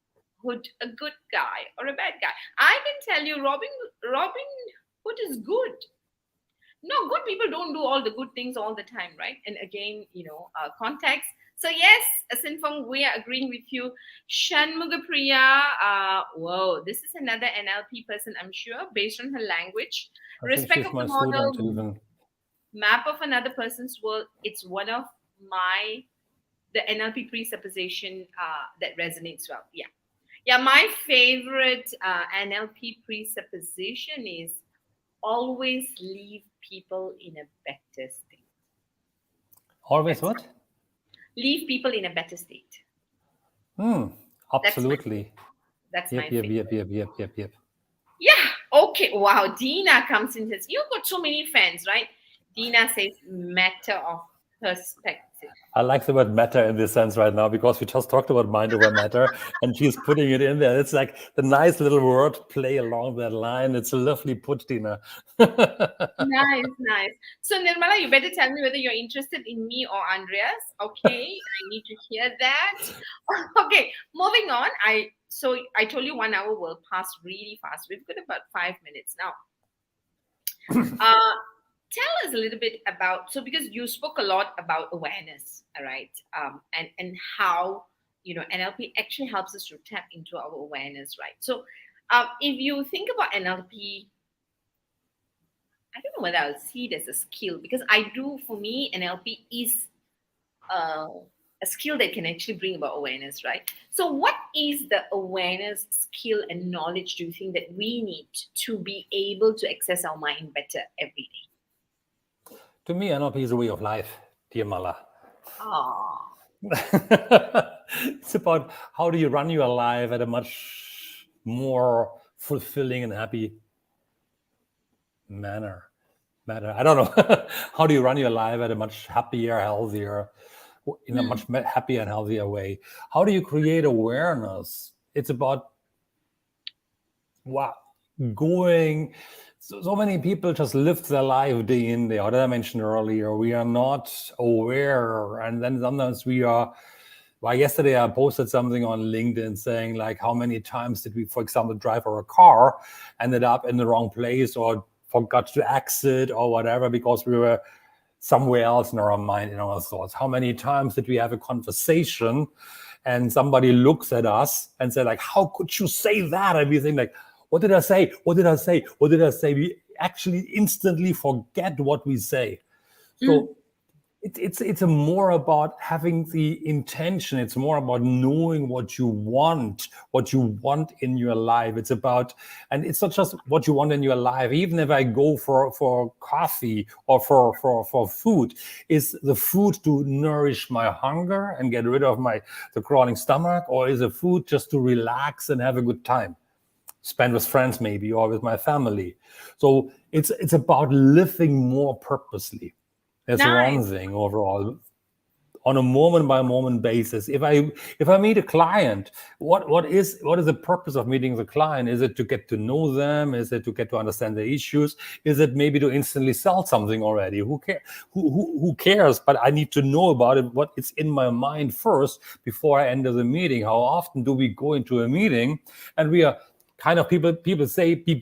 Hood a good guy or a bad guy? I can tell you, Robin Hood is good. No, good people don't do all the good things all the time, right? And again, context. So yes, Sinfong, we are agreeing with you. Shanmugapriya, whoa, this is another NLP person, I'm sure, based on her language. I think Respect she's of the my student model, even. map of another person's world. It's one of the NLP presupposition that resonates well. Yeah. Yeah, my favorite NLP presupposition is always leave people in a better state. Always That's what? leave people in a better state. That's my Absolutely. that's Yep, my yep, yep, favorite. yep, yep, yep, yep. Yeah. Okay. Wow. Dina comes in and says, you've got so many fans, right? Dina says matter of perspective. I like the word matter in this sense right now because we just talked about mind over matter and she's putting it in there. It's like the nice little word play along that line. It's a lovely put, Dina. Nice, nice. So Nirmala, you better tell me whether you're interested in me or Andreas. Okay, I need to hear that. Okay, moving on. I told you 1 hour will pass really fast. We've got about 5 minutes now. Tell us a little bit about, so because you spoke a lot about awareness, all right, and how NLP actually helps us to tap into our awareness, right? So if you think about NLP, I don't know whether I'll see it as a skill, because I do, for me, NLP is a skill that can actually bring about awareness, right? So, what is the awareness, skill, and knowledge do you think that we need to be able to access our mind better every day? To me, NLP is a way of life, dear Mala. Oh, It's about how do you run your life at a much more fulfilling and happy manner. I don't know. How do you run your life at a much happier, healthier, in a much happier and healthier way? How do you create awareness? It's about going. So many people just live their life day in, day out. As I mentioned earlier, we are not aware, and then sometimes we are. Well, yesterday I posted something on LinkedIn saying like, how many times did we, for example, drive our car, ended up in the wrong place, or forgot to exit, or whatever, because we were somewhere else in our mind, in our thoughts. How many times did we have a conversation, and somebody looks at us and say like, how could you say that? And we think like, what did I say? What did I say? What did I say? We actually instantly forget what we say. So it's more about having the intention. It's more about knowing what you want in your life. It's about, and it's not just what you want in your life. Even if I go for coffee or for food, is the food to nourish my hunger and get rid of the crawling stomach, or is the food just to relax and have a good time? Spend with friends maybe, or with my family. So it's about living more purposely. That's nice. one thing overall, on a moment by moment basis. If I meet a client, what is the purpose of meeting the client? Is it to get to know them? Is it to get to understand their issues? Is it maybe to instantly sell something already? Who cares? But I need to know about it, what it's in my mind first before I enter the meeting. How often do we go into a meeting and we are kind of, people say be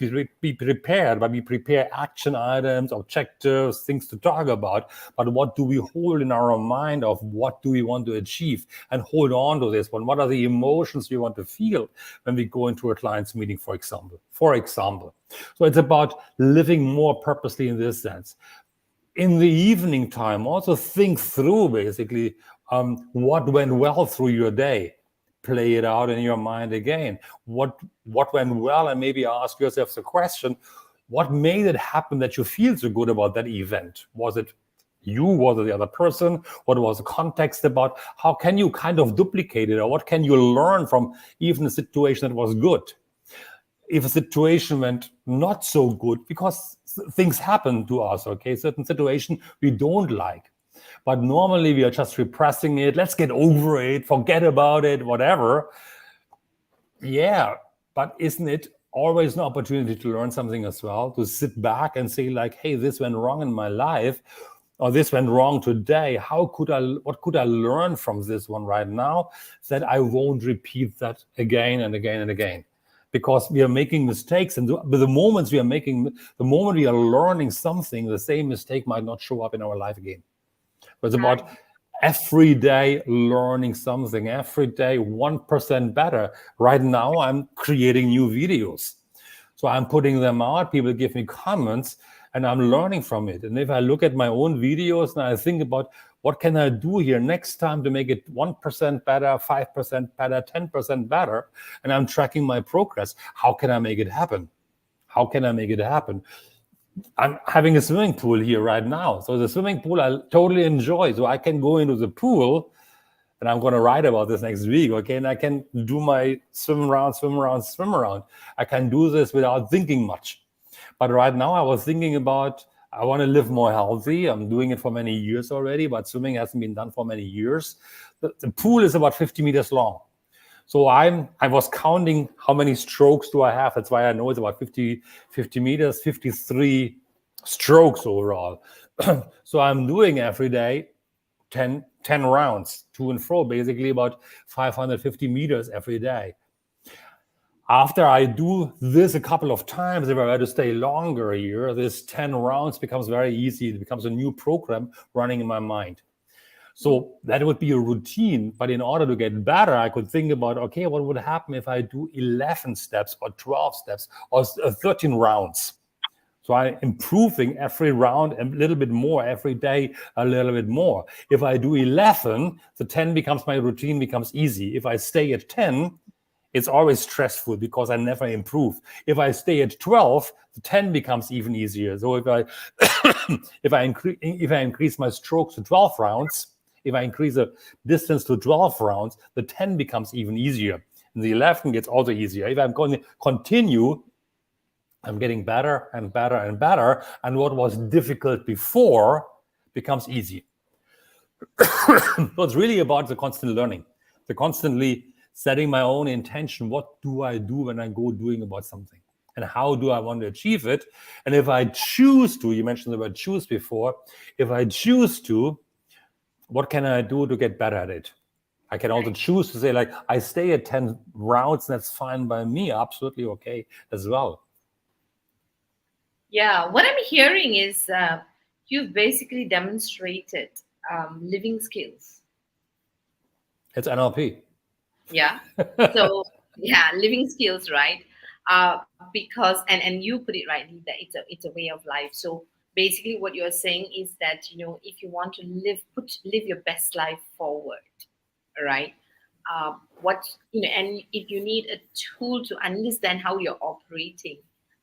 prepared, but we prepare action items, objectives, things to talk about. But what do we hold in our mind of what do we want to achieve, and hold on to this one? What are the emotions we want to feel when we go into a client's meeting, for example? So it's about living more purposely in this sense. In the evening time, also think through basically what went well through your day. Play it out in your mind again. What went well, and maybe ask yourself the question, what made it happen that you feel so good about that event? Was it you? Was it the other person? What was the context about? How can you kind of duplicate it, or what can you learn from even a situation that was good? If a situation went not so good, because things happen to us, okay, certain situation we don't like, but normally we are just repressing it. Let's get over it, forget about it, whatever. Yeah, but isn't it always an opportunity to learn something as well? To sit back and say like, hey, this went wrong in my life, or this went wrong today. What could I learn from this one right now, that I won't repeat that again and again and again? Because we are making mistakes, and the moment we are learning something, the same mistake might not show up in our life again. But it's about every day learning something, every day 1% better. Right now, I'm creating new videos. So I'm putting them out, people give me comments, and I'm learning from it. And if I look at my own videos and I think about what can I do here next time to make it 1% better, 5% better, 10% better, and I'm tracking my progress, how can I make it happen? How can I make it happen? I'm having a swimming pool here right now. So the swimming pool I totally enjoy. So I can go into the pool, and I'm going to write about this next week, okay? And I can do my swim around, swim around, swim around. I can do this without thinking much. But right now I was thinking about, I want to live more healthy. I'm doing it for many years already, but swimming hasn't been done for many years. The pool is about 50 meters long. So I was counting how many strokes do I have. That's why I know it's about 50 meters, 53 strokes overall. So I'm doing every day 10 rounds to and fro, basically about 550 meters every day. After I do this a couple of times, if I were to stay longer here, this 10 rounds becomes very easy. It becomes a new program running in my mind. So that would be a routine. But in order to get better, I could think about, okay, what would happen if I do 11 steps or 12 steps or 13 rounds? So I'm improving every round a little bit more, every day a little bit more. If I do 11, the 10 becomes my routine, becomes easy. If I stay at 10, it's always stressful because I never improve. If I stay at 12, the 10 becomes even easier. So if I if I increase my strokes to 12 rounds, if I increase the distance to 12 rounds, the 10 becomes even easier. And the 11 gets also easier. If I'm going to continue, I'm getting better and better and better. And what was difficult before becomes easy. So it's really about the constant learning, the constantly setting my own intention. What do I do when I go doing about something? And how do I want to achieve it? And if I choose to, you mentioned the word choose before, if I choose to, what can I do to get better at it? I can also choose to say, like, I stay at 10 rounds, and that's fine by me, absolutely okay as well. Yeah, what I'm hearing is you've basically demonstrated living skills. It's NLP. Yeah. So yeah, living skills, right? Because and you put it rightly that it's a way of life. So basically, what you're saying is that if you want to live your best life forward, right? What and if you need a tool to understand how you're operating,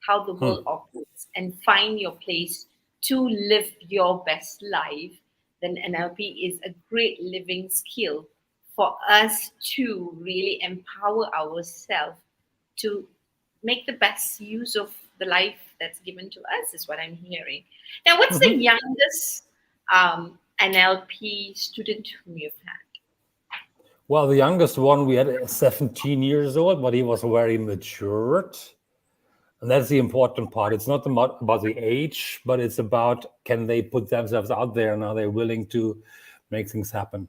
how the world operates, and find your place to live your best life, then NLP is a great living skill for us to really empower ourselves to make the best use of the life that's given to us, is what I'm hearing. Now, what's the youngest NLP student whom you've had? Well, the youngest one we had is 17 years old, but he was very matured. And that's the important part. It's not about the age, but it's about, can they put themselves out there and are they willing to make things happen?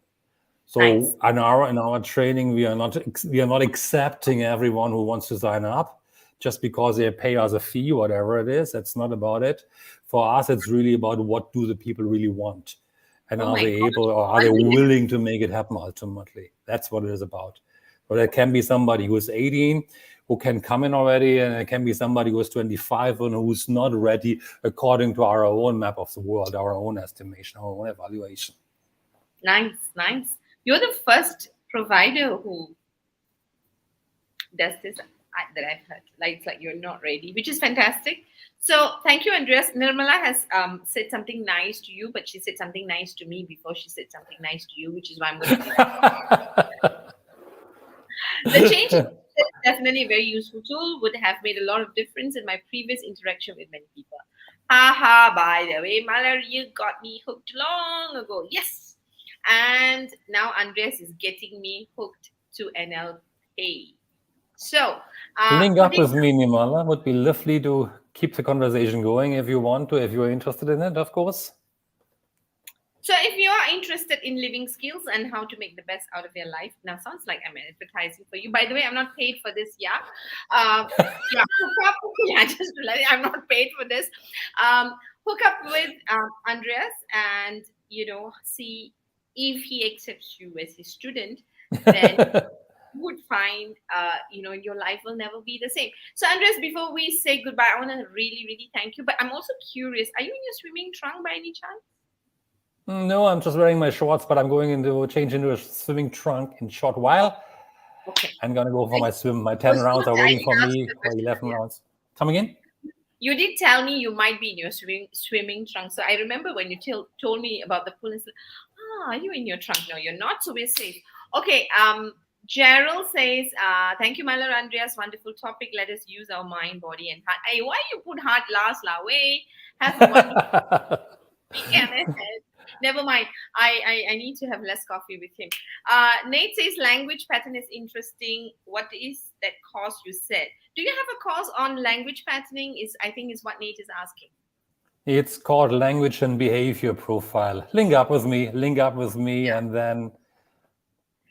So Nice. in our training, we are not accepting everyone who wants to sign up just because they pay us a fee, whatever it is. That's not about it. For us, it's really about, what do the people really want, and Oh are my they God. able, or are they willing to make it happen ultimately? That's what it is about. So there can be somebody who is 18 who can come in already, and it can be somebody who is 25 and who's not ready according to our own map of the world, our own estimation, our own evaluation. Nice, nice. You're the first provider who does this that I've heard. Like, it's like you're not ready, which is fantastic. So thank you, Andreas. Nirmala has said something nice to you, but she said something nice to me before she said something nice to you, which is why I'm going to say that. The change is definitely a very useful tool, would have made a lot of difference in my previous interaction with many people. Haha, by the way, Malar, you got me hooked long ago. Yes. And now Andreas is getting me hooked to NLP. So, Link up with me, Nimala. Would be lovely to keep the conversation going if you want to, if you're interested in it, of course. So if you are interested in living skills and how to make the best out of your life, now sounds like I'm advertising for you. By the way, I'm not paid for this. Yeah, yeah. Just to let you, I'm not paid for this. Hook up with Andreas, and see if he accepts you as his student, then you would find, your life will never be the same. So, Andres, before we say goodbye, I want to really, really thank you. But I'm also curious, are you in your swimming trunk by any chance? No, I'm just wearing my shorts, but I'm going into change into a swimming trunk in a short while. Okay. I'm gonna go for my swim. My I 10 was rounds good. are I waiting didn't for ask me, the or question 11 earlier. rounds. Come again? You did tell me you might be in your swimming trunk. So I remember when you told me about the pool. Are you in your trunk? No, you're not. So we're safe. Okay. Gerald says, thank you, Myler Andreas. Wonderful topic. Let us use our mind, body, and heart. Hey, why you put heart last, la way? Have a wonderful weekend ahead. Never mind. I need to have less coffee with him. Nate says language pattern is interesting. What is that course you said? Do you have a course on language patterning? I think is what Nate is asking. It's called Language and Behavior Profile. Link up with me, Yeah. and then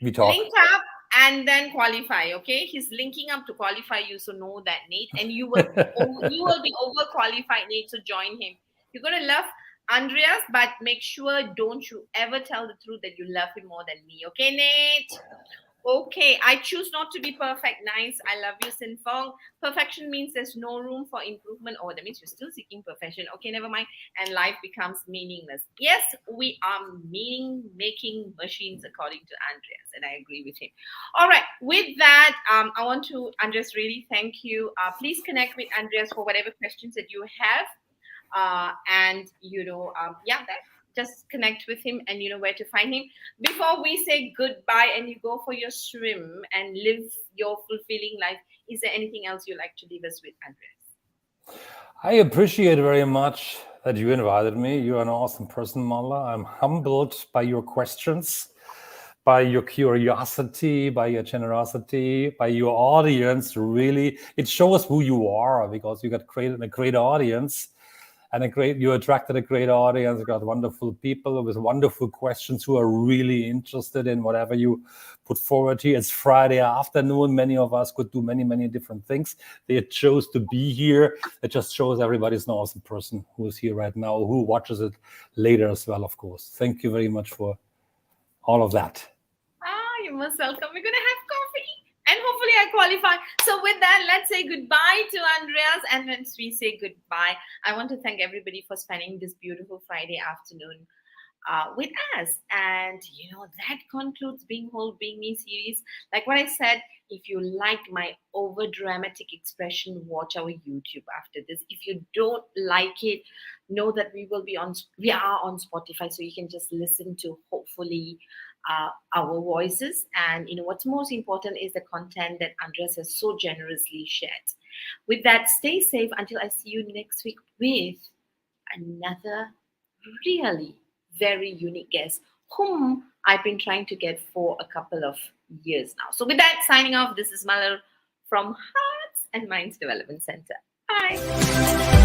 we talk. Link up and then qualify. Okay, he's linking up to qualify you. So know that, Nate, and you will be overqualified, Nate. So join him. You're gonna love Andreas, but make sure don't you ever tell the truth that you love him more than me. Okay, Nate? Okay, I choose not to be perfect. Nice. I love you, Sinfong. Perfection means there's no room for improvement. Oh, that means you're still seeking perfection. Okay, never mind. And life becomes meaningless. Yes, we are meaning making machines, according to Andreas, and I agree with him. All right, with that, I want to, Andreas, really thank you. Please connect with Andreas for whatever questions that you have. Just connect with him and you know where to find him. Before we say goodbye and you go for your swim and live your fulfilling life, is there anything else you'd like to leave us with, Andreas? I appreciate very much that you invited me. You're an awesome person, Mala. I'm humbled by your questions, by your curiosity, by your generosity, by your audience. Really, it shows who you are because you got created a great audience. And you attracted a great audience. You got wonderful people with wonderful questions who are really interested in whatever you put forward here. It's Friday afternoon. Many of us could do many, many different things. They chose to be here. It just shows everybody's an awesome person who is here right now, who watches it later as well, of course. Thank you very much for all of that. You're most welcome. We're going to have coffee. And hopefully I qualify. So with that, let's say goodbye to Andreas. And once we say goodbye, I want to thank everybody for spending this beautiful Friday afternoon with us. And, that concludes Being Whole, Being Me series. Like what I said, if you like my over dramatic expression, watch our YouTube after this. If you don't like it, know that we are on Spotify, so you can just listen to hopefully our voices. And what's most important is the content that Andreas has so generously shared. With that, stay safe until I see you next week with another really very unique guest whom I've been trying to get for a couple of years now. So with that, signing off, this is Malal from Hearts and Minds Development Center. Bye.